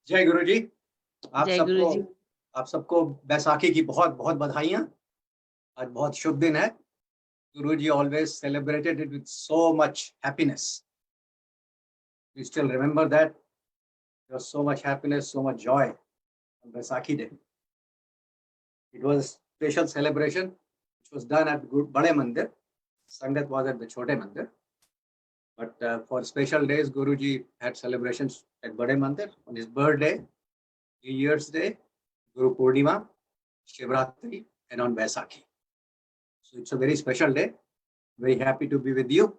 जय गुरु जी। आप जय सबको गुरुजी। आप सबको बैसाखी की बहुत बहुत बधाइयाँ। आज बहुत शुभ दिन है। Guru ji always celebrated it with so much happiness. We still remember that there was so much happiness, so much joy on Baisakhi day. It was a special celebration which was done at Bade Mandir. Sangat was at the Chote Mandir. But for special days, Guruji had celebrations at Bade Mandir on his birthday, New Year's Day, Guru Purnima, Shivratri, and on Baisakhi. So it's a very special day. Very happy to be with you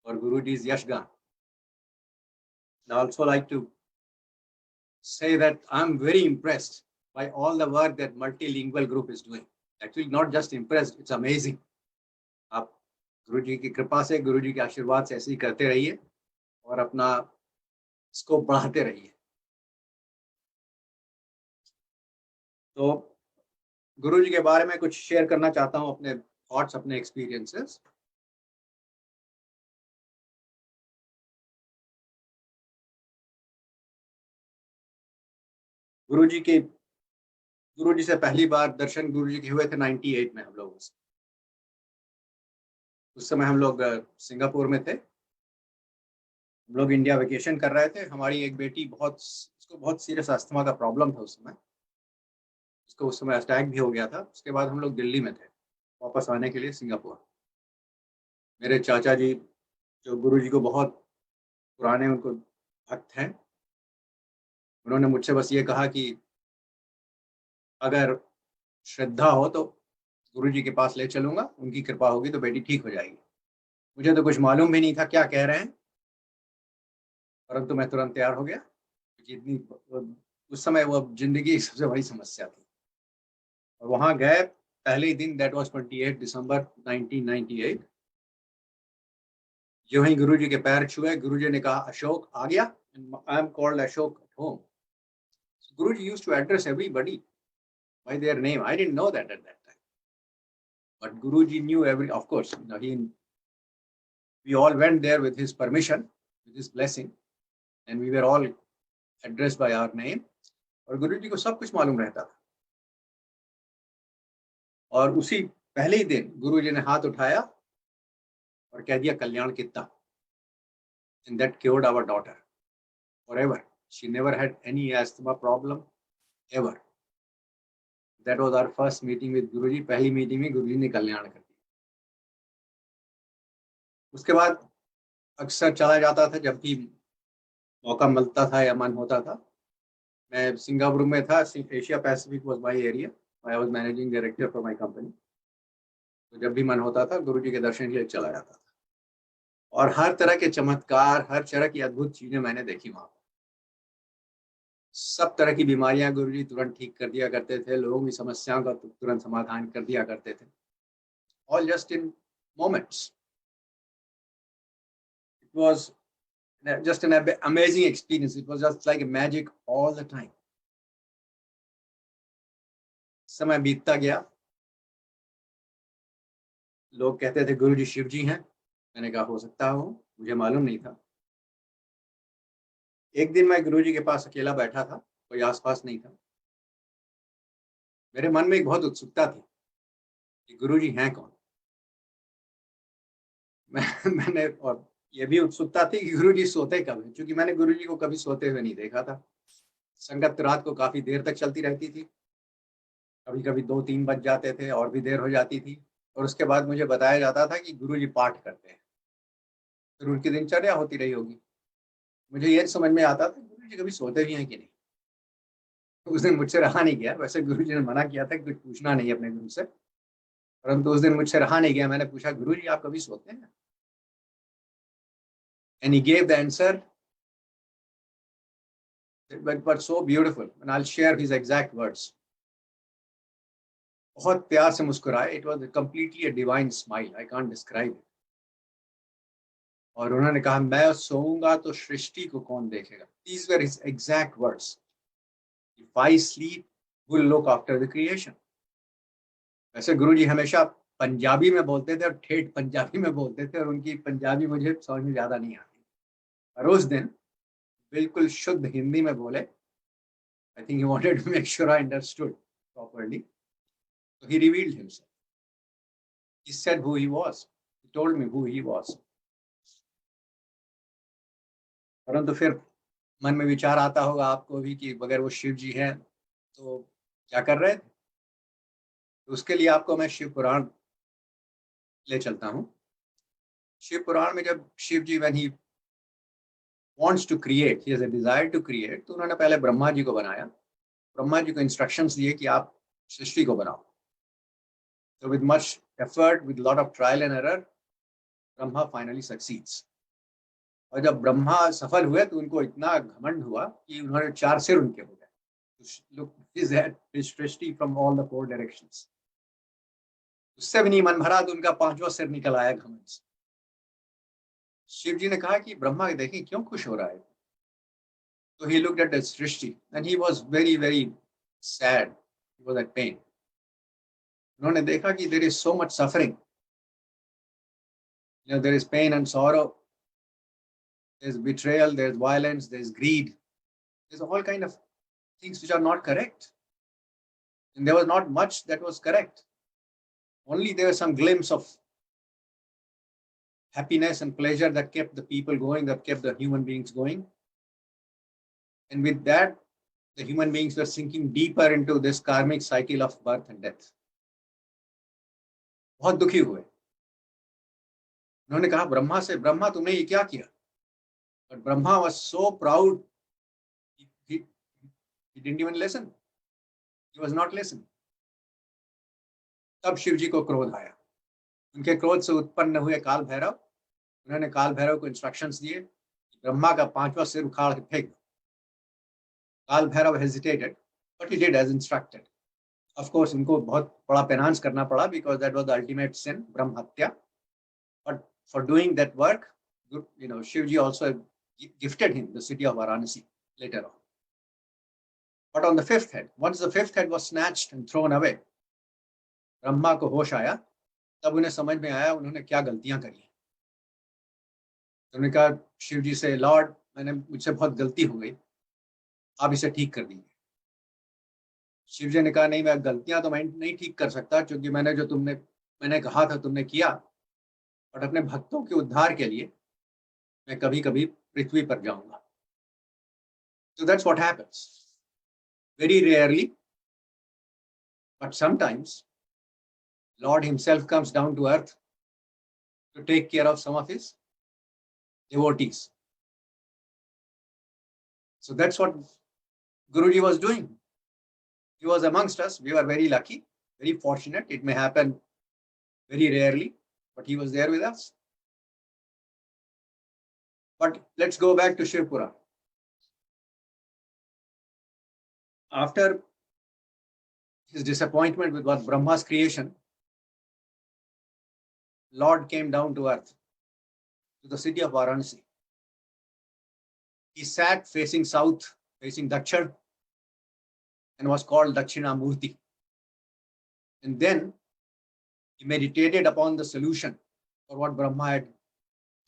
for Guruji's Yashgan. I also like to say that I'm very impressed by all the work that multilingual group is doing. Actually, not just impressed, it's amazing. आप गुरुजी की कृपा से, गुरुजी के आशीर्वाद से ऐसे ही करते रहिए और अपना स्कोप बढ़ाते रहिए। तो गुरुजी के बारे में कुछ शेयर करना चाहता हूँ, अपने थॉट्स, अपने एक्सपीरियंसेस। गुरुजी से पहली बार दर्शन गुरुजी के हुए थे 98 में हम लोगों से। उस समय हम लोग सिंगापुर में थे। हम लोग इंडिया वेकेशन कर रहे थे। हमारी एक बेटी उसको बहुत सीरियस अस्थमा का प्रॉब्लम था उस समय। उसको उस समय अटैक भी हो गया था। उसके बाद हम लोग दिल्ली में थे वापस आने के लिए सिंगापुर। मेरे चाचा जी जो गुरुजी को बहुत पुराने उनको भक्त हैं, उन्होंने मुझसे बस ये कहा कि अगर श्रद्धा हो तो गुरुजी के पास ले चलूंगा, उनकी कृपा होगी तो बेटी ठीक हो जाएगी। मुझे तो कुछ मालूम भी नहीं था क्या कह रहे हैं, परंतु मैं तुरंत तैयार हो गया क्योंकि इतनी उस समय वो जिंदगी की सबसे बड़ी समस्या थी। और वहां गए पहले ही दिन, दैट वाज 28 दिसंबर 1998। जो ही गुरुजी के पैर छुए, गुरुजी ने कहा अशोक आ गया। I am called Ashok at home. Guruji used to address everybody by their name. I didn't know that at that time. But Guruji knew of course, we all went there with his permission, with his blessing, and we were all addressed by our name. और गुरुजी को सब कुछ मालूम रहता था। और उसी पहले ही दिन गुरुजी ने हाथ उठाया और कह दिया कल्याण कितना। And that cured our daughter forever. She never had any asthma problem ever. That was our first meeting with Guruji. पहली मीटिंग में गुरुजी ने कल्याण कर दिया। उसके बाद अक्सर चला जाता था जब भी मौका मिलता था या मन होता था। मैं सिंगापुर में था। Asia Pacific was my area. I was managing director for my company. तो जब भी मन होता था गुरुजी के दर्शन के लिए चला जाता था। और हर तरह के चमत्कार, हर तरह की अद्भुत चीजें मैंने देखी वहां पर। सब तरह की बीमारियां गुरुजी तुरंत ठीक कर दिया करते थे। लोगों की समस्याओं का तुरंत समाधान कर दिया करते थे। All just in moments. It was just an amazing experience. It was just like a magic all the time. समय बीतता गया। लोग कहते थे गुरुजी शिव जी हैं। मैंने कहा हो सकता हो, मुझे मालूम नहीं था। एक दिन मैं गुरुजी के पास अकेला बैठा था, कोई आसपास नहीं था। मेरे मन में एक बहुत उत्सुकता थी कि गुरुजी हैं कौन। मैंने और ये भी उत्सुकता थी कि गुरुजी सोते कब हैं, क्योंकि मैंने गुरुजी को कभी सोते हुए नहीं देखा था। संगत रात को काफी देर तक चलती रहती थी। कभी कभी 2-3 बज जाते थे और भी देर हो जाती थी। और उसके बाद मुझे बताया जाता था कि गुरुजी पाठ करते हैं। फिर उनकी दिनचर्या होती रही होगी। मुझे ये समझ में आता था गुरुजी कभी सोते भी हैं कि नहीं। उस दिन मुझसे रहा नहीं गया। वैसे गुरुजी ने मना किया था कि कुछ पूछना नहीं अपने गुरु से, परंतु उस दिन मुझसे रहा नहीं गया। मैंने पूछा गुरुजी आप कभी सोते हैं? And he gave the answer, but so beautiful, and I'll share his exact words. बहुत प्यार से मुस्कुराए। It was completely a divine smile. I can't describe it. और उन्होंने कहा मैं सोऊंगा तो सृष्टि को कौन देखेगा। These were his exact words. If I sleep, who will look after the creation? वैसे गुरुजी हमेशा पंजाबी में बोलते थे और ठेठ पंजाबी में बोलते थे, और उनकी पंजाबी मुझे समझ में ज्यादा नहीं आती। और उस दिन बिल्कुल शुद्ध हिंदी में बोले. I think he wanted to make sure I understood properly. So he revealed himself. He said who he was. He told me who he was. परंतु फिर मन में विचार आता होगा आपको भी कि अगर वो शिव जी हैं तो क्या कर रहे थे. तो उसके लिए आपको मैं शिव पुराण ले चलता हूँ. शिव पुराण में जब शिव जी when he wants to create, he has a desire to create, तो उन्होंने पहले ब्रह्मा जी को बनाया. ब्रह्मा जी को इंस्ट्रक्शंस दिए कि आप सृष्टि को बनाओ. So with much effort, with lot of trial and error, Brahma finally succeeds. और जब ब्रह्मा सफल हुए तो उनको इतना घमंड हुआ कि उन्होंने 4 सिर उनके हो गए. Look, his head is Srishti from all the 4 directions. उससे भी नहीं मन भरा तो उनका 5वां सिर निकल आया घमंड से. शिव जी ने कहा कि ब्रह्मा देखिए क्यों खुश हो रहा है. So he looked at the Srishti and he was very very sad. He was at pain. उन्होंने देखा कि there is so much suffering. There is pain and sorrow. There's betrayal, there's violence, there's greed. There's all kind of things which are not correct. And there was not much that was correct. Only there was some glimpse of happiness and pleasure that kept the people going, that kept the human beings going. And with that, the human beings were sinking deeper into this karmic cycle of birth and death. बहुत दुखी हुए. उन्होंने कहा ब्रह्मा से, ब्रह्मा तुमने ये क्या किया. But Brahma was so proud, he didn't even listen. He was not listening. तब शिव जी को क्रोध आया. उनके क्रोध से उत्पन्न हुए काल भैरव. उन्होंने काल भैरव को इंस्ट्रक्शंस दिए कि ब्रह्मा का 5वां सिर उखाड़ के फेंक दो. काल Bhairav hesitated, but he did as instructed. Of course, उनको बहुत बड़ा पेनांस करना पड़ा because that was the ultimate sin, ब्रह्म हत्या. But for doing that work, Shiv ji also gifted him the city of Varanasi later on. But on the 5th head, once the 5th head was snatched and thrown away, Brahma को होश आया. तब उन्हें समझ में आया उन्होंने क्या गलतियां करी. उन्होंने कहा शिव जी से, लॉर्ड मुझसे बहुत गलती हो गई, आप इसे ठीक कर दीजिए. शिव जी ने कहा नहीं, मैं गलतियां तो मैं नहीं ठीक कर सकता क्योंकि मैंने कहा था तुमने किया. और अपने भक्तों के उद्धार के लिए मैं कभी कभी पृथ्वी पर जाऊंगा. So that's what happens. Very rarely, but sometimes, Lord himself comes down to earth to take care of some of his devotees. So that's what Guruji was doing. He was amongst us. We were very lucky, very fortunate. It may happen very rarely, but he was there with us. But let's go back to Shivpura. After his disappointment with what Brahma's creation, Lord came down to earth, to the city of Varanasi. He sat facing south, facing Dakshin, and was called Dakshina Murti. And then he meditated upon the solution for what Brahma had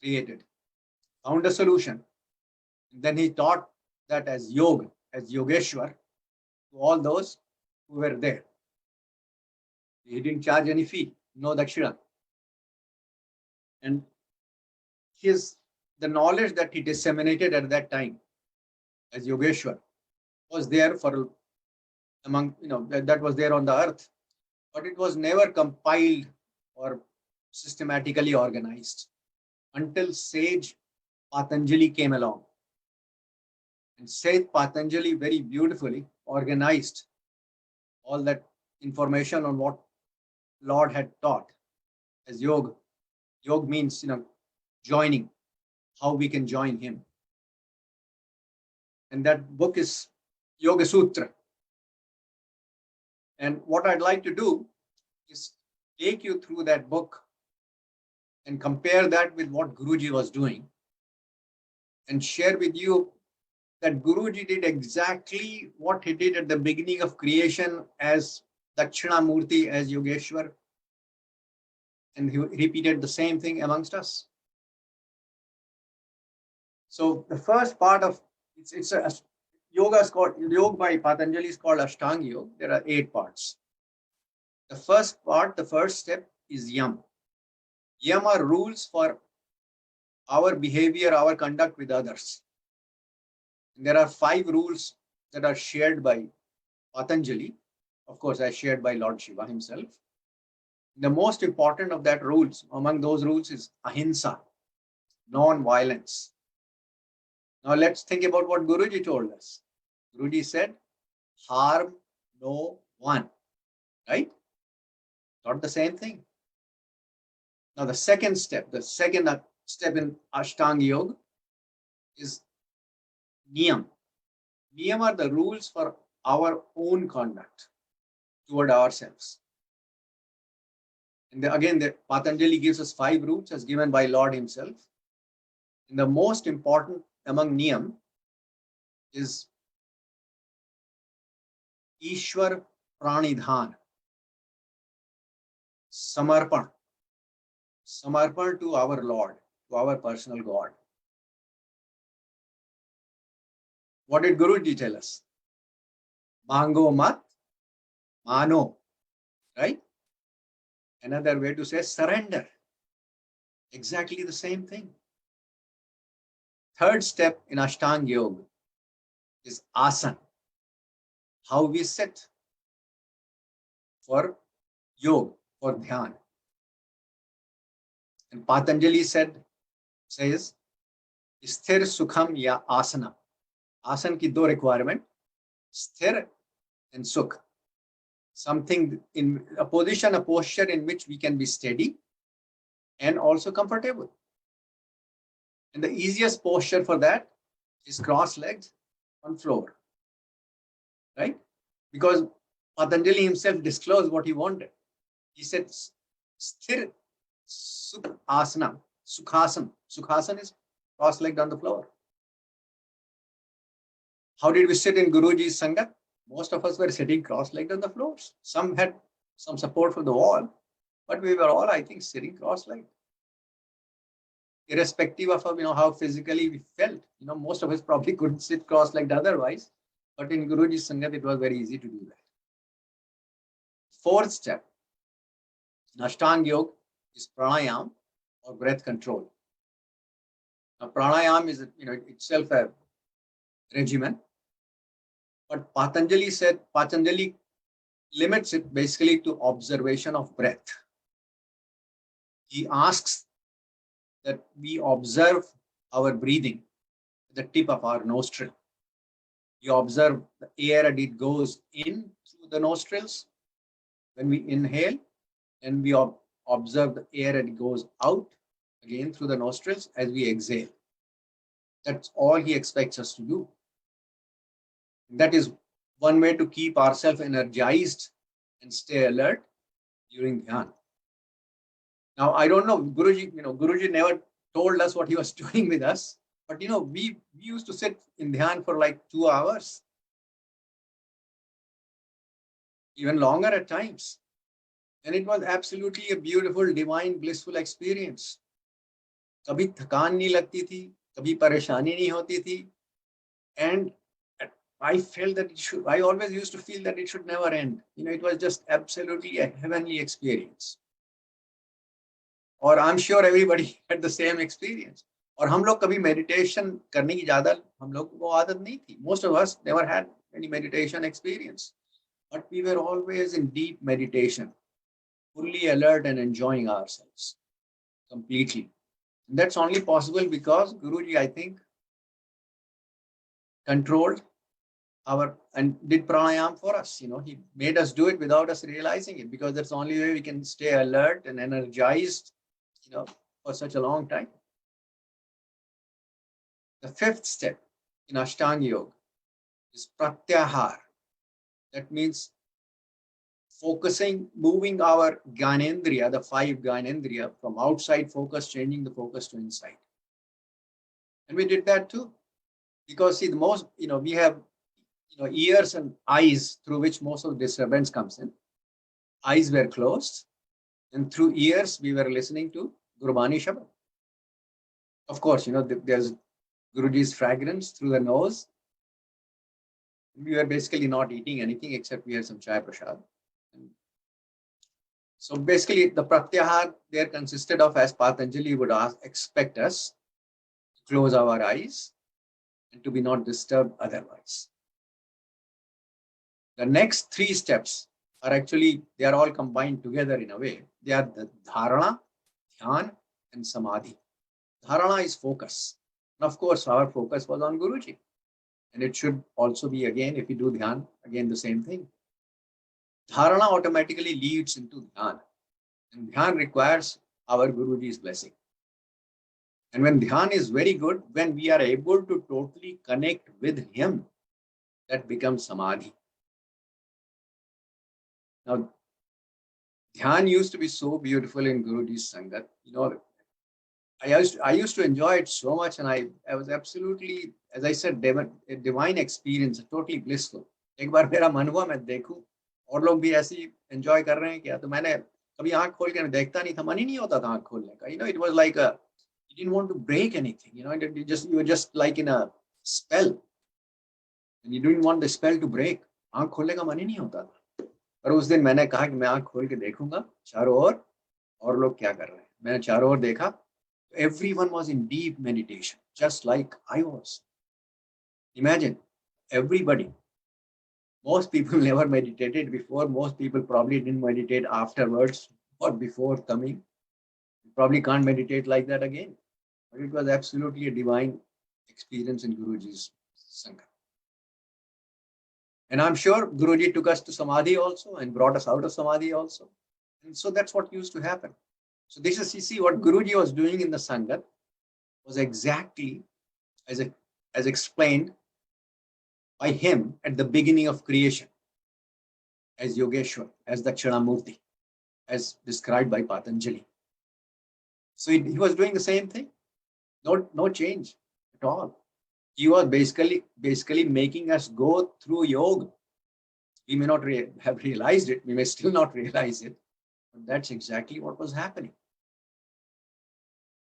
created, found a solution, and then he taught that as yoga, as Yogeshwar, to all those who were there. He didn't charge any fee, no dakshina. And the knowledge that he disseminated at that time as Yogeshwar was there for that was there on the earth, but it was never compiled or systematically organized until sage Patanjali came along. And sage Patanjali very beautifully organized all that information on what Lord had taught as yoga. Yoga means, joining, how we can join him. And that book is Yoga Sutra. And what I'd like to do is take you through that book and compare that with what Guruji was doing and share with you that Guruji did exactly what he did at the beginning of creation as Dakshinamurti, as Yogeshwar, and he repeated the same thing amongst us. So the first part of it's a yoga is called yoga by Patanjali is called Ashtanga Yoga. There are 8 parts. The first part, the first step is yam. Yam are rules for our behavior, our conduct with others. And there are 5 rules that are shared by Patanjali, of course, as shared by Lord Shiva himself. The most important of that rules, among those rules, is ahimsa, non-violence. Now let's think about what Guruji told us. Guruji said, harm no one, right? Not the same thing. Now the second step in Ashtanga Yoga is niyam. Niyam are the rules for our own conduct toward ourselves. And again, Patanjali gives us 5 rules as given by Lord himself. And the most important among niyam is Ishwar Pranidhan, Samarpan. Samarpan to our Lord, to our personal God. What did Guruji tell us? Mango mat, mano, right? Another way to say surrender. Exactly the same thing. Third step in Ashtanga Yoga is Asana. How we sit for yoga, for dhyan. And Patanjali says, Sthir Sukham ya Asana. Asana ki 2 requirement, Sthir and Sukh. Something in a position, a posture in which we can be steady and also comfortable. And the easiest posture for that is cross-legged on floor, right? Because Patanjali himself disclosed what he wanted. He said, Sthir Sukh Asana, Sukhasana. Sukhasana is cross-legged on the floor. How did we sit in Guruji's Sangat? Most of us were sitting cross-legged on the floors. Some had some support from the wall, but we were all, I think, sitting cross-legged. Irrespective of how physically we felt. Most of us probably couldn't sit cross-legged otherwise, but in Guruji's Sangat, it was very easy to do that. Fourth step in Ashtanga Yoga is pranayam or breath control. Now, pranayam is itself a regimen, but Patanjali limits it basically to observation of breath. He asks that we observe our breathing at the tip of our nostril. You observe the air as it goes in through the nostrils when we inhale, and we observe the air as it goes out again through the nostrils as we exhale. That's all he expects us to do. That is one way to keep ourselves energized and stay alert during dhyan. Now, I don't know, Guruji never told us what he was doing with us, but we used to sit in dhyan for like 2 hours, even longer at times. And it was absolutely a beautiful, divine, blissful experience. Kabhi thakaan nahi lagti thi, kabhi pareshani nahi hoti thi. And I felt that I always used to feel that it should never end. It was just absolutely a heavenly experience. Or I'm sure everybody had the same experience. और हम लोग कभी meditation करने की ज़्यादा हम लोग को आदत नहीं थी. Most of us never had any meditation experience, but we were always in deep meditation, fully alert and enjoying ourselves completely. And that's only possible because Guruji, I think, controlled and did pranayam for us. He made us do it without us realizing it, because that's the only way we can stay alert and energized, for such a long time. The fifth step in Ashtanga Yoga is pratyahar. That means moving our Gyanendriya, the 5 Gyanendriya, from outside focus, changing the focus to inside. And we did that too. Because see, we have, ears and eyes through which most of the disturbance comes in. Eyes were closed, and through ears, we were listening to Gurbani Shabad. Of course, there's Guruji's fragrance through the nose. We were basically not eating anything except we had some chai prasad. So basically, the pratyahar there consisted of, as Patanjali would expect us, to close our eyes and to be not disturbed otherwise. The next three steps are actually, they are all combined together in a way. They are the dharana, dhyan, and samadhi. Dharana is focus. And of course, our focus was on Guruji. And it should also be, again, if we do dhyan, again the same thing. Dharana automatically leads into dhyan. And dhyan requires our Guruji's blessing. And when dhyan is very good, when we are able to totally connect with him, that becomes samadhi. Now, dhyan used to be so beautiful in Guruji's Sangat. You know, I used to enjoy it so much, and I was absolutely, as I said, a divine experience, totally blissful. एक बार मेरा मन हुआ मैं देखूं और लोग भी ऐसी enjoy कर रहे हैं क्या, तो मैंने कभी आंख खोल के देखता नहीं था, मन ही नहीं होता था आंख खोलने का. You know, it was like you didn't want to break anything. You know, you were just like in a spell, and you didn't want the spell to break. आंख खोलने का मन ही नहीं होता था. पर उस दिन मैंने कहा कि मैं आंख खोल के देखूंगा चारों ओर और लोग क्या कर रहे हैं. मैंने चारों ओर देखा. Everyone was in deep meditation, just like I was. Imagine, everybody. Most people never meditated before. Most people probably didn't meditate afterwards or before coming. You probably can't meditate like that again. But it was absolutely a divine experience in Guruji's Sangat. And I'm sure Guruji took us to Samadhi also and brought us out of Samadhi also. And so that's what used to happen. So this is, you see, what Guruji was doing in the Sangat was exactly as explained by him at the beginning of creation, as Yogeshwar, as Dakshinamurti, as described by Patanjali. So he was doing the same thing. No change at all. He was basically making us go through yoga. We may not have realized it. We may still not realize it. But that's exactly what was happening.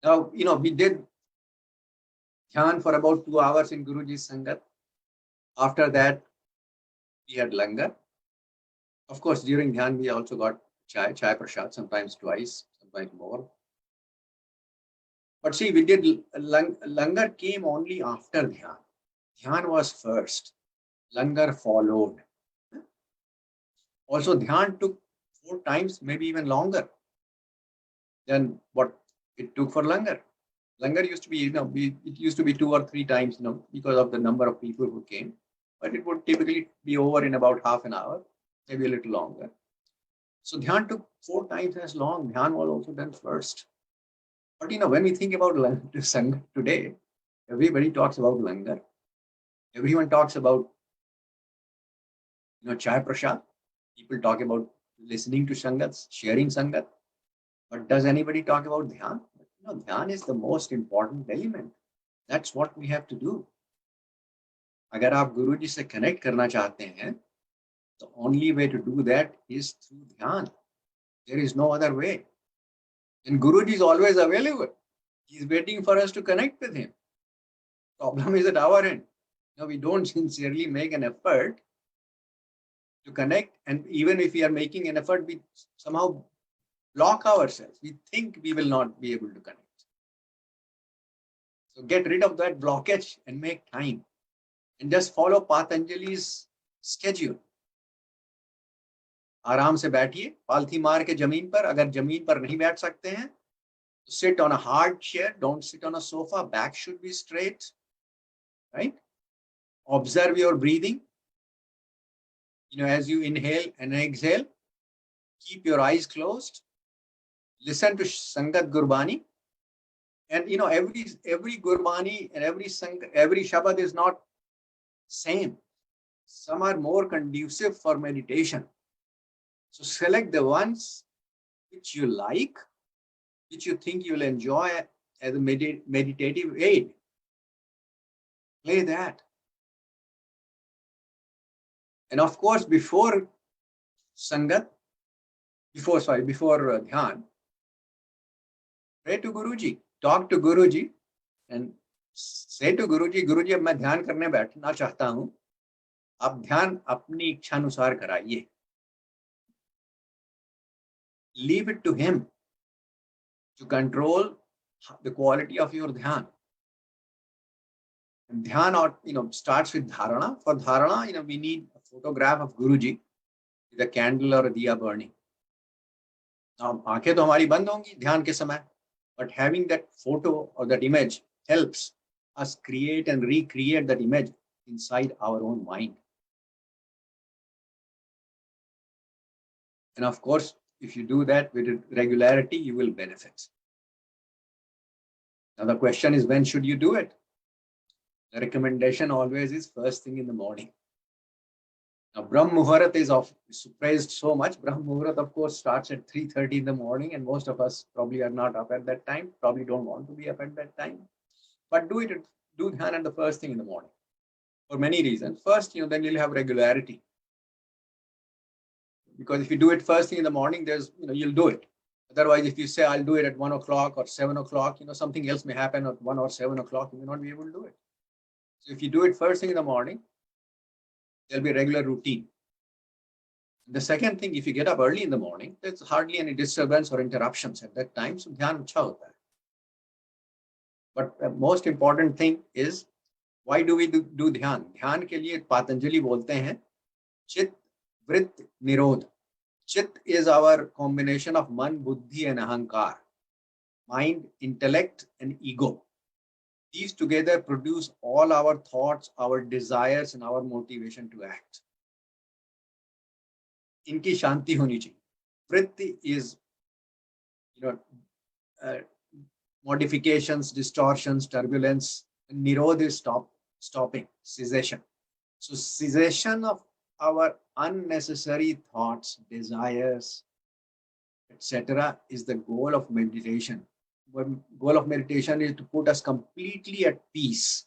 Now, you know, we did dhyan for about 2 hours in Guruji's Sangat. After that, we had langar. Of course, during dhyan, we also got chai prasad, sometimes twice, sometimes more. But see, we did langar came only after dhyan. Dhyan was first. Langar followed. Also, dhyan took 4 times, maybe even longer than what it took for langar. Langar used to be, you know, it used to be 2 or 3 times, you know, because of the number of people who came. But it would typically be over in about half an hour, maybe a little longer. So dhyan took 4 times as long. Dhyan was also done first. But you know, when we think about Sangat today, everybody talks about langar. Everyone talks about, you know, chai prasad. People talk about listening to Sangats, sharing Sangat. But does anybody talk about dhyan? You know, dhyan is the most important element. That's what we have to do. अगर आप गुरुजी से connect करना चाहते हैं, the only way to do that is through dhyan. There is no other way. And Guruji is always available. He is waiting for us to connect with him. Problem is at our end. Now we don't sincerely make an effort to connect, and even if we are making an effort, we somehow block ourselves. We think we will not be able to connect. So get rid of that blockage and make time. And just follow Patanjali's schedule. आराम से बैठिए, पालथी मार के जमीन पर. अगर जमीन पर नहीं बैठ सकते हैं, तो sit on a hard chair. Don't sit on a sofa. Back should be straight. Right? Observe your breathing. You know, as you inhale and exhale, keep your eyes closed. Listen to Sangat Gurbani. And you know, every Gurbani and every Shabad is not same. Some are more conducive for meditation. So select the ones which you like, which you think you will enjoy as a meditative aid. Play that. And of course, before Sangat, before Dhyan, pray to Guruji, talk to Guruji, and say to Guruji, Guruji, अब मैं ध्यान करने बैठना चाहता हूं, आप ध्यान अपनी इच्छा अनुसार कराइए. Leave it to him to control the quality of your dhyan. And dhyan, or starts with dharana. For dharana, we need a photograph of Guruji with a candle or a diya burning. Now, आंखें तो हमारी बंद होंगी ध्यान के समय, but having that photo or that image helps us create and recreate that image inside our own mind. And of course, if you do that with regularity, you will benefit. Now the question is, when should you do it? The recommendation always is first thing in the morning. Now Brahm Muhurat is praised so much. Brahm Muhurat, of course, starts at 3:30 in the morning, and most of us probably are not up at that time, probably don't want to be up at that time. But do dhyan at the first thing in the morning for many reasons. First, then you'll have regularity. Because if you do it first thing in the morning, you'll do it. Otherwise, if you say, I'll do it at 1 o'clock or 7 o'clock, something else may happen at 1 or 7 o'clock, you may not be able to do it. So if you do it first thing in the morning, there'll be a regular routine. The second thing, if you get up early in the morning, there's hardly any disturbance or interruptions at that time. So dhyan acha hota hai. But the most important thing is, why do we do dhyan? Dhyan ke liye Patanjali bolte hain, chit, vrit, nirodh. Chit is our combination of man, buddhi and ahankar. Mind, intellect and ego. These together produce all our thoughts, our desires and our motivation to act. Inki shanti honi chahiye. Vritti is, modifications, distortions, turbulence. And nirodh is stopping, cessation. So cessation of our unnecessary thoughts, desires, etc. is the goal of meditation. The goal of meditation is to put us completely at peace.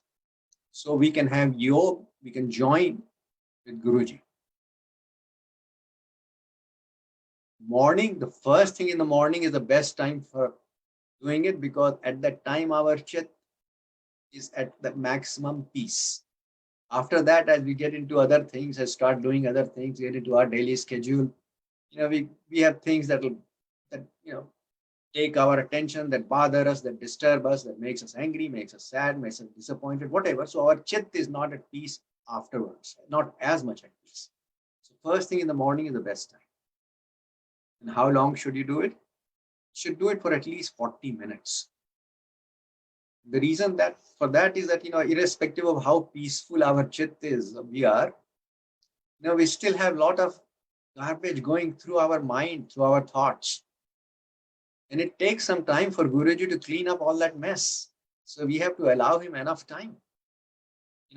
So we can have yoga, we can join with Guruji. Morning, the first thing in the morning is the best time for doing it, because at that time our chit is at the maximum peace. After that, as we get into other things, as start doing other things, get into our daily schedule, we have things that take our attention, that bother us, that disturb us, that makes us angry, makes us sad, makes us disappointed, whatever. So our chit is not at peace afterwards, not as much at peace. So first thing in the morning is the best time. And how long should you do it? You should do it for at least 40 minutes. The reason for that is that, irrespective of how peaceful our chit is, we still have a lot of garbage going through our mind, through our thoughts. And it takes some time for Guruji to clean up all that mess. So we have to allow him enough time.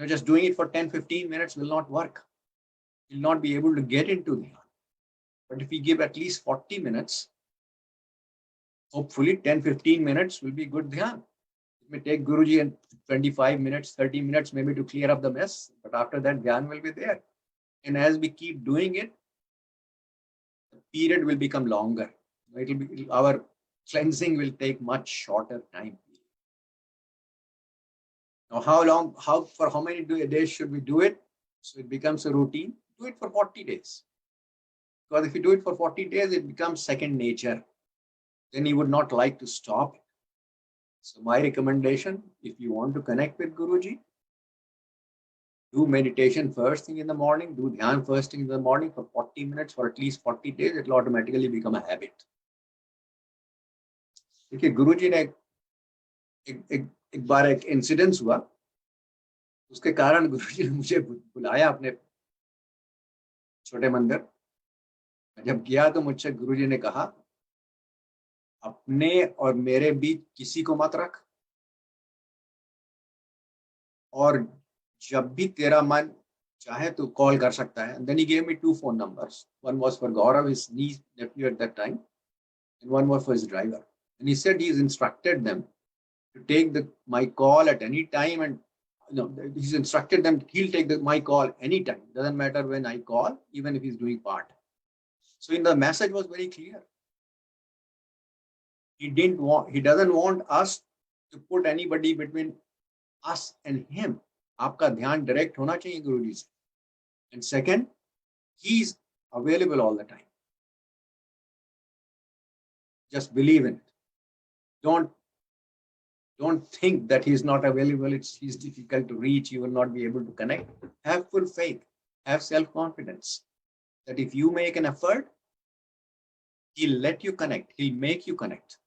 Just doing it for 10-15 minutes will not work. You'll not be able to get into dhyan. But if we give at least 40 minutes, hopefully 10-15 minutes will be good dhyan. It may take Guruji and 25 minutes, 30 minutes maybe to clear up the mess. But after that, dhyan will be there. And as we keep doing it, the period will become longer. Our cleansing will take much shorter time. Now, for how many days should we do it? So it becomes a routine. Do it for 40 days. Because if you do it for 40 days, it becomes second nature. Then you would not like to stop it. So my recommendation, if you want to connect with Guruji, do meditation first thing in the morning, do dhyan first thing in the morning for 40 minutes for at least 40 days. It will automatically become a habit. देखिए गुरुजी ने एक बार एक incidence हुआ, उसके कारण गुरुजी ने मुझे बुलाया अपने छोटे मंदिर। जब गया तो मुझसे गुरुजी ने कहा, अपने और मेरे बीच किसी को मत रख, और जब भी तेरा मन चाहे तो कॉल कर सकता है. And then he gave me 2 phone numbers. One was for Gaurav, his niece, nephew at that time, and one was for his driver. And he said he's instructed them to take my call at any time, and he's instructed them he'll take my call anytime. Doesn't matter when I call, even if he's doing part. So the message was very clear. He doesn't want us to put anybody between us and him. आपका ध्यान direct होना चाहिए गुरुजी से. And second, he is available all the time. Just believe in it. Don't think that he is not available. He's difficult to reach. You will not be able to connect. Have full faith. Have self-confidence that if you make an effort, he'll let you connect. He'll make you connect.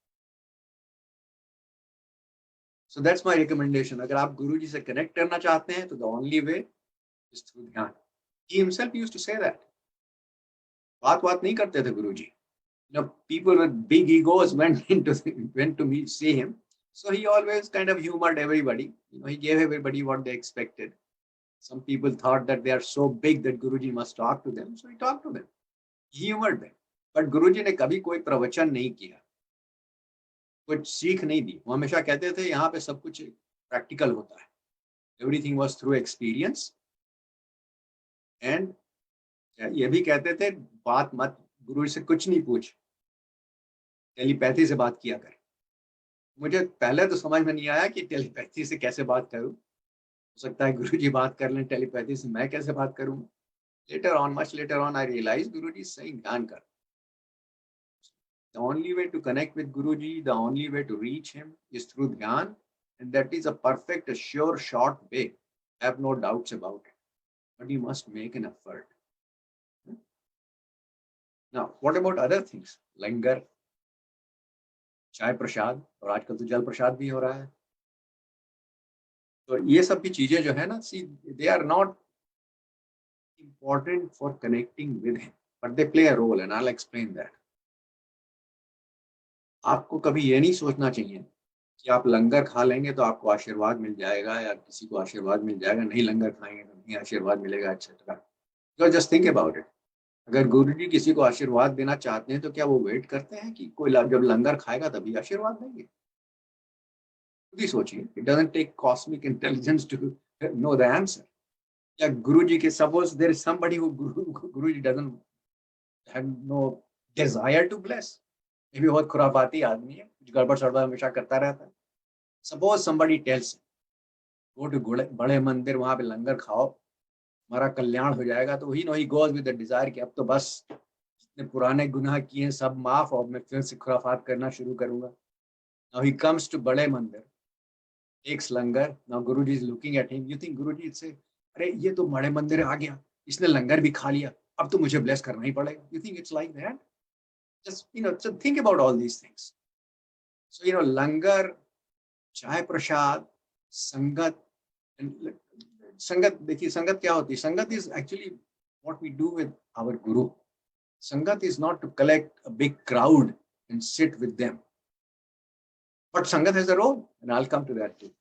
So that's my recommendation. अगर आप गुरुजी से connect करना चाहते हैं, तो the only way is through ध्यान. He himself used to say that. बात नहीं करते थे गुरुजी. People with big egos went to meet, see him. So he always kind of humored everybody. He gave everybody what they expected. Some people thought that they are so big that Guruji must talk to them. So he talked to them. He humored them. But Guruji ने कभी कोई प्रवचन नहीं किया. कुछ सीख नहीं दी. वो हमेशा कहते थे यहाँ पे सब कुछ practical होता है. Everything was through experience. And ये भी कहते थे बात मत गुरुजी से कुछ नहीं पूछ. टेलीपैथी से बात किया कर. मुझे पहले तो समझ में नहीं आया कि टेलीपैथी से कैसे बात करूं. हो सकता है गुरुजी बात कर लें टेलीपैथी से, मैं कैसे बात करूं. Much later on, I realized Guruji is saying ध्यान कर. The only way to connect with Guruji, the only way to reach him is through dhyan, and that is a perfect, a sure, short way. I have no doubts about it. But you must make an effort. Now, what about other things? Langar, चाय प्रसाद, और आजकल तो जल प्रसाद भी हो रहा है. तो ये सब की चीजें जो है ना, see, they are not important for connecting with him, but they play a role, and I'll explain that. आपको कभी ये नहीं सोचना चाहिए कि आप लंगर खा लेंगे तो आपको आशीर्वाद मिल जाएगा, या किसी को आशीर्वाद मिल जाएगा, नहीं लंगर खाएंगे तो नहीं आशीर्वाद मिलेगा, etcetera. Just think about it. अगर गुरुजी किसी को आशीर्वाद देना चाहते हैं तो क्या वो वेट करते हैं कि कोई जब लंगर खाएगा तभी आशीर्वाद देंगे? खुद ही सोचिए. It doesn't take cosmic intelligence to know the answer. या गुरुजी के suppose there is somebody who Guruji doesn't have no desire to bless. ये भी बहुत खुराफाती आदमी है, कुछ गड़बड़ सड़बड़ हमेशा करता रहता है. Suppose somebody tells go to बड़े मंदिर, वहां पे लंगर खाओ, हमारा कल्याण हो जाएगा. तो he goes with the desire कि अब तो बस जितने पुराने गुनाह किए हैं सब माफ, और मैं फिर से खुराफात करना शुरू करूंगा. नाउ ही कम्स टू बड़े Mandir, takes langar. Now Guruji is looking at him. You think Guruji से अरे ये तो बड़े मंदिर आ गया, इसने लंगर भी खा लिया, अब तो मुझे ब्लेस करना ही पड़ेगा. You think it's like that? Just think about all these things. So langar, chai prasad, sangat. And sangat, देखिए संगत क्या होती है? संगत is actually what we do with our guru. Sangat is not to collect a big crowd and sit with them, but sangat has a role, and I'll come to that too.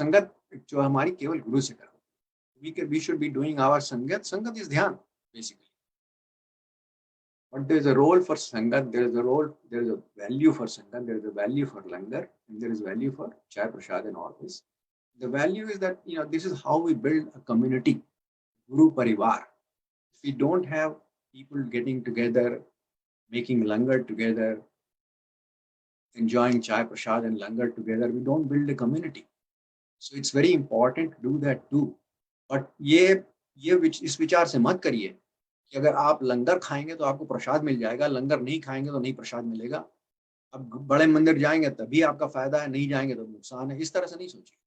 संगत जो हमारी केवल गुरु से करो. We should be doing our sangat. Sangat is dhyan basically. But there is a role for Sangat, there is a value for Sangat, there is a value for Langar, and there is value for Chai Prasad and all this. The value is that, this is how we build a community, Guru Parivar. If we don't have people getting together, making Langar together, enjoying Chai Prasad and Langar together, we don't build a community. So it's very important to do that too. But इस विचार से मत करिए कि अगर आप लंगर खाएंगे तो आपको प्रसाद मिल जाएगा, लंगर नहीं खाएंगे तो नहीं प्रसाद मिलेगा. अब बड़े मंदिर जाएंगे तभी आपका फायदा है, नहीं जाएंगे तो नुकसान है. इस तरह से नहीं सोचिए.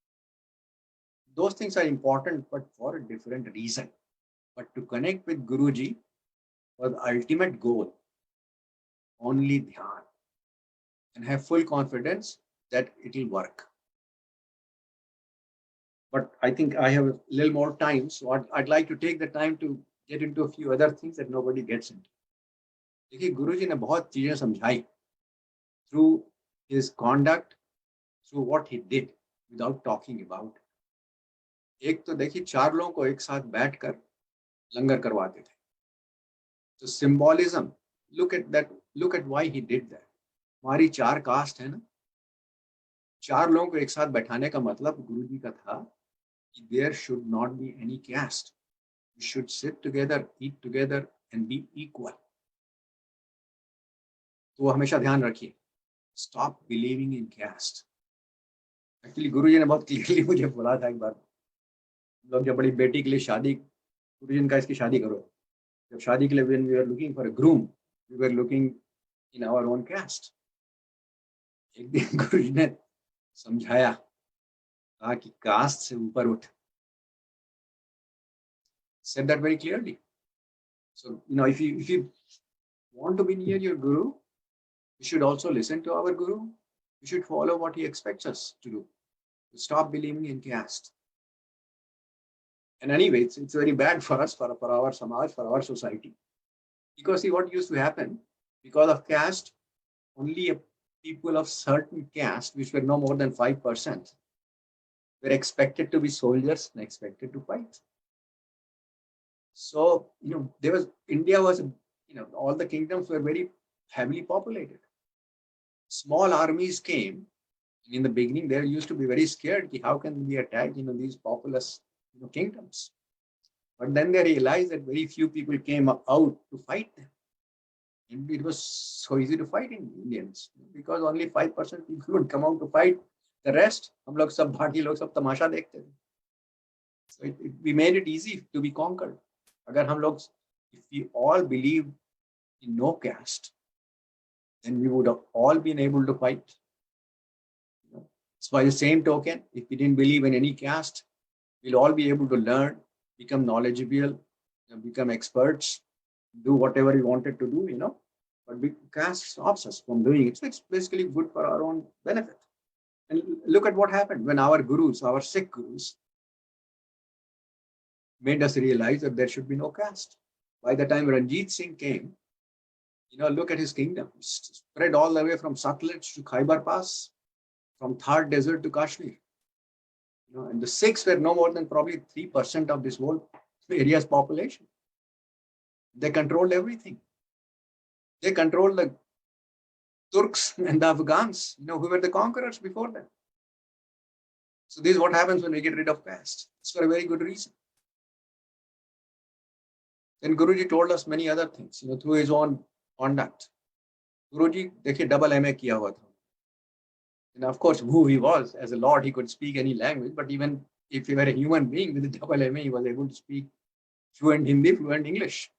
Those things are important, but for a different reason. But to connect with Guruji for the ultimate goal, only dhyan, and have full confidence that it will work. But I think I have a little more time, so I'd like to take the time to get into a few other things that nobody gets into. देखिए गुरुजी ने बहुत चीजें समझाई through his conduct, through what he did without talking about. एक तो देखिए 4 लोगों को एक साथ बैठकर लंगर करवाते थे. तो symbolism, look at why he did that. हमारी 4 कास्ट है ना, 4 लोगों को एक साथ बैठाने का मतलब गुरुजी का था कि there should not be any caste. We should sit together, eat together, and be equal. तो हमेशा ध्यान रखिए. Stop believing in caste. Actually Guruji ने बहुत क्लियरली मुझे बोला था एक बार, लोग जब बड़ी बेटी के लिए शादी, गुरुजी ने कहा इसकी शादी करो। जब शादी के लिए when we were looking for a groom, we were looking in our own caste. एक दिन गुरुजी ने समझाया, कहा कि कास्ट से ऊपर उठ, said that very clearly. So if you want to be near your guru, we should also listen to our guru. We should follow what he expects us to do. To stop believing in caste. And anyway, it's very bad for us, for our samaj, for our society. Because see what used to happen, because of caste, only people of certain caste, which were no more than 5%, were expected to be soldiers and expected to fight. So, India was, all the kingdoms were very heavily populated. Small armies came. In the beginning, they used to be very scared. How can we attack, these populous, kingdoms? But then they realized that very few people came out to fight them. And it was so easy to fight in Indians because only 5% people would come out to fight. The rest, हम लोग सब बाकी लोग सब तमाशा देखते थे. So we made it easy to be conquered. अगर हम लोग, if we all believe in no caste, then we would have all been able to fight. So by the same token, if we didn't believe in any caste, we'll all be able to learn, become knowledgeable, become experts, do whatever we wanted to do, but caste stops us from doing it. So it's basically good for our own benefit. And look at what happened when our gurus, our Sikh gurus, made us realize that there should be no caste. By the time Ranjit Singh came, look at his kingdom, spread all the way from Satluj to Khyber Pass, from Thar Desert to Kashmir. And the Sikhs were no more than probably 3% of this whole area's population. They controlled everything. They controlled the Turks and the Afghans, who were the conquerors before them. So this is what happens when we get rid of caste. It's for a very good reason. Then Guruji told us many other things, through his own conduct. Guruji, देखिए double MA किया हुआ था. And of course, who he was, as a Lord, he could speak any language, but even if he were a human being with a double MA, he was able to speak fluent Hindi, fluent English.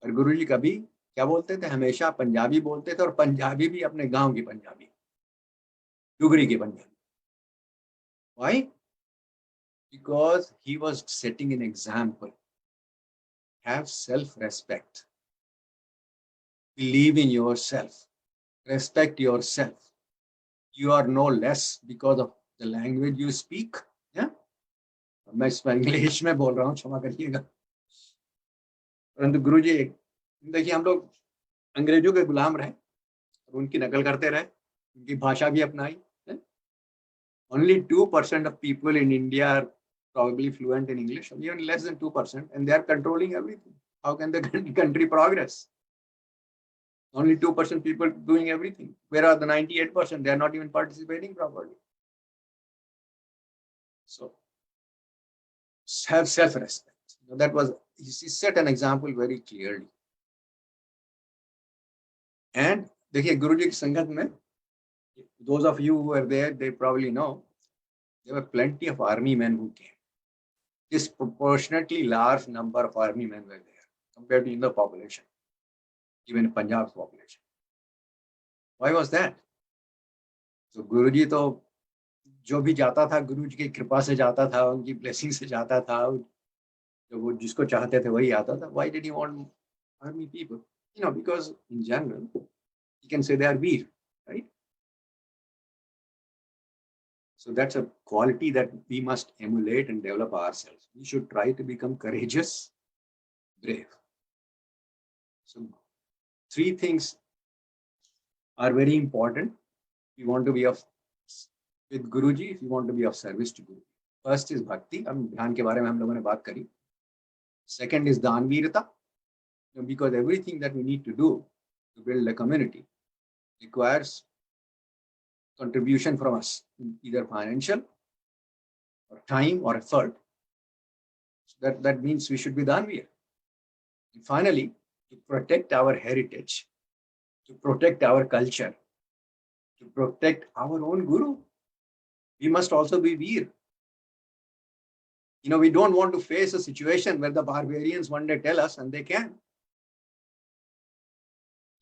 और गुरुजी कभी क्या बोलते थे, हमेशा पंजाबी बोलते थे, और पंजाबी भी अपने गांव की पंजाबी, डुगरी की Punjabi. Why? Because he was setting an example. Have self-respect. Believe in yourself. Respect yourself. You are no less because of the language you speak. Yeah? मैं इंग्लिश में बोल रहा हूँ, क्षमा करिएगा. परंतु गुरुजी, देखिए हम लोग अंग्रेजों के गुलाम रहे और उनकी नकल करते रहे, उनकी भाषा भी अपनाई. Only 2% of people in India are probably fluent in English, even less than 2%, and they are controlling everything. How can the country progress? Only 2% people doing everything. Where are the 98%? They are not even participating properly. So, have self-respect. That was, he set an example very clearly. And देखिए गुरुजी की संगत में, those of you who were there, they probably know, there were plenty of army men who came. Disproportionately large number of army men were there compared to the population, even Punjab's population. Why was that? So Guruji तो जो भी जाता था, गुरुजी की कृपा से जाता था, उनकी ब्लेसिंग से जाता था, जो वो जिसको चाहते थे वही आता था. Why did he want army people? Because in general, you can say they are weak, right? So that's a quality that we must emulate and develop ourselves. We should try to become courageous, brave. So 3 things are very important. If you want to be of with Guruji, if you want to be of service to Guruji. First is bhakti. हम ध्यान के बारे में हम लोगों ने बात करी. Second is दानवीरता, because everything that we need to do to build a community requires contribution from us, either financial or time or effort. So that means we should be Danviya. And finally, to protect our heritage, to protect our culture, to protect our own Guru. we must also be veer. We don't want to face a situation where the barbarians one day tell us, and they can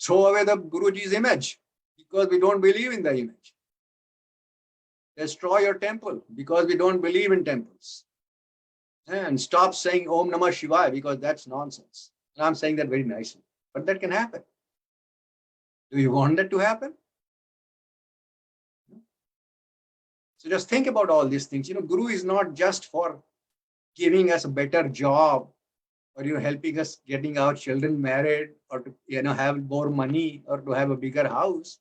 throw away the Guruji's image because we don't believe in the image. Destroy your temple because we don't believe in temples. And stop saying Om Namah Shivaya because that's nonsense. And I'm saying that very nicely. But that can happen. Do you want that to happen? So just think about all these things. Guru is not just for giving us a better job or helping us getting our children married or to have more money or to have a bigger house.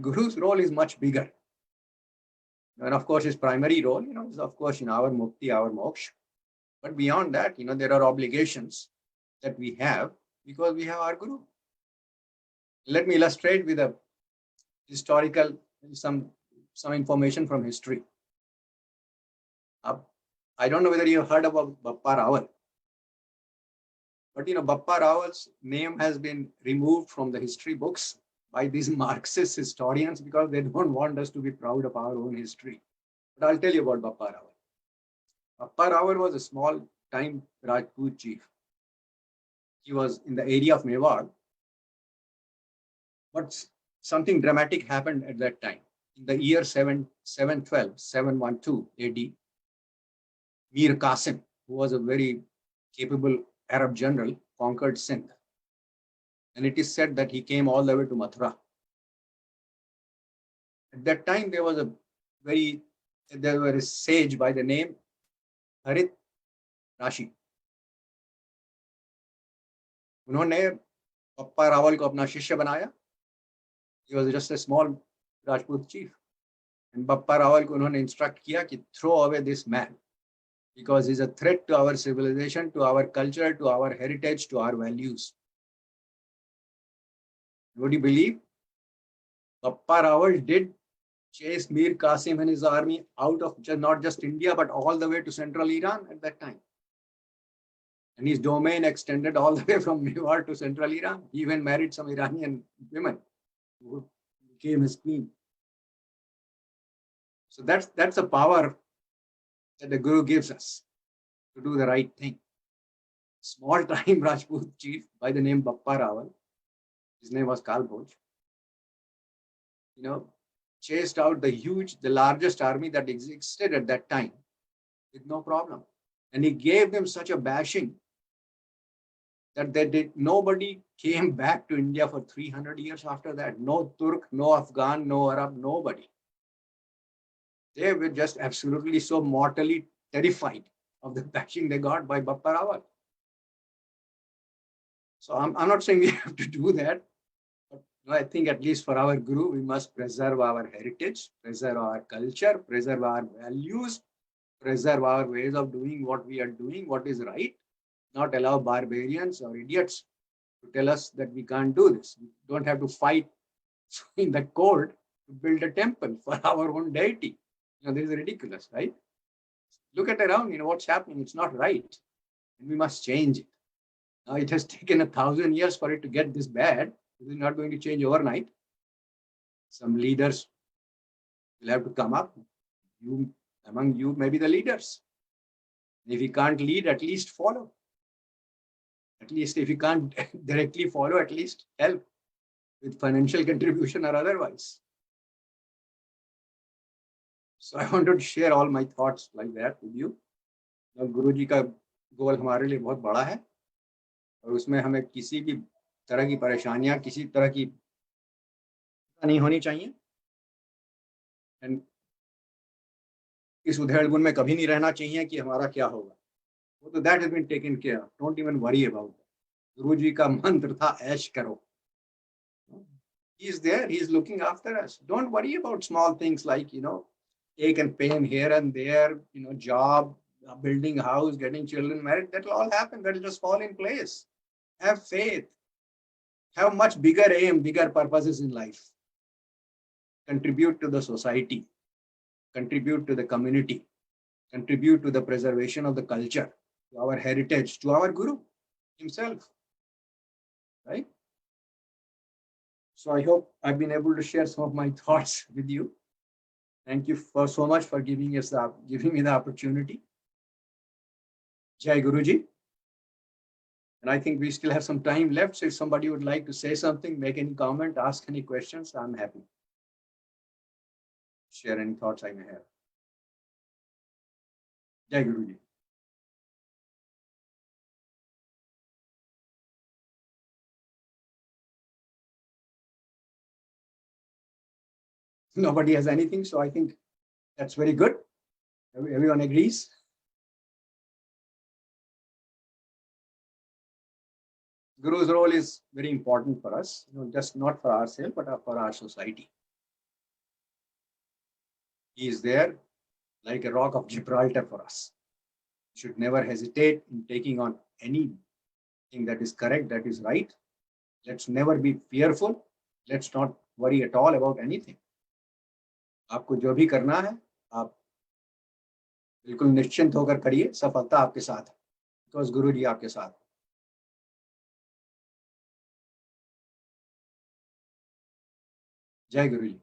Guru's role is much bigger. And of course, his primary role, is of course our mukti, our moksha. But beyond that, there are obligations that we have because we have our Guru. Let me illustrate with a historical, some information from history. I don't know whether you have heard about Bappa Rawal. But Bappa Rawal's name has been removed from the history books by these Marxist historians because they don't want us to be proud of our own history. But I'll tell you about Bappa Rawal. Bappa Rawal was a small-time Rajput chief. He was in the area of Mewar. But something dramatic happened at that time. In the year 712 AD, Mir Qasim, who was a very capable Arab general, conquered Singh. And it is said that he came all the way to Mathura. At that time, there was a sage by the name Harit Rashi. उन्होंने Bappa Rawal को अपना शिष्य बनाया. He was just a small Rajput chief. And Bappa Rawal को उन्होंने instruct किया कि throw away this man because he's a threat to our civilization, to our culture, to our heritage, to our values. Would you believe? Bappa Rawal did chase Mir Qasim and his army out of not just India, but all the way to central Iran at that time. And his domain extended all the way from Mewar to central Iran. He even married some Iranian women who became his queen. So that's a power that the Guru gives us to do the right thing. Small-time Rajput chief by the name Bappa Rawal, his name was Kalbhoj, chased out the largest army that existed at that time with no problem. And he gave them such a bashing that nobody came back to India for 300 years after that. No Turk, no Afghan, no Arab, nobody. They were just absolutely so mortally terrified of the bashing they got by Bappa Rawal. So I'm not saying we have to do that. But I think at least for our Guru, we must preserve our heritage, preserve our culture, preserve our values, preserve our ways of doing what we are doing, what is right. Not allow barbarians or idiots to tell us that we can't do this. We don't have to fight in the court to build a temple for our own deity. This is ridiculous, right? Look at around, what's happening. It's not right. And we must change it. Now, it has taken 1,000 years for it to get this bad. It is not going to change overnight. Some leaders will have to come up. Among you, maybe the leaders. If you can't lead, at least follow. At least if you can't directly follow, at least help with financial contribution or otherwise. So I wanted to share all my thoughts like that with you. गुरुजी का गोल हमारे लिए बहुत बड़ा है और उसमें हमें किसी भी तरह की परेशानियां, किसी तरह की नहीं होनी चाहिए. एंड इस उधेड़बुन में कभी नहीं रहना चाहिए कि हमारा क्या होगा. So that has been taken care of. Don't even worry about it. Guruji ka mantra tha ऐश करो. He is there. He is looking after us. Don't worry about small things like, ache and pain here and there, job, building a house, getting children married. That will all happen. That will just fall in place. Have faith. Have much bigger aim, bigger purposes in life. Contribute to the society. Contribute to the community. Contribute to the preservation of the culture, to our heritage, to our Guru himself. Right? So I hope I've been able to share some of my thoughts with you. Thank you for so much for giving me the opportunity. Jai Guruji. And I think we still have some time left. So if somebody would like to say something, make any comment, ask any questions, I'm happy. Share any thoughts I may have. Jai Guruji. Nobody has anything, so I think that's very good. Everyone agrees. Guru's role is very important for us, just not for ourselves, but for our society. He is there like a rock of Gibraltar for us. We should never hesitate in taking on anything that is correct, that is right. Let's never be fearful. Let's not worry at all about anything. आपको जो भी करना है, आप बिल्कुल निश्चिंत होकर करिए, सफलता आपके साथ है, because गुरु जी आपके साथ। जय गुरु जी।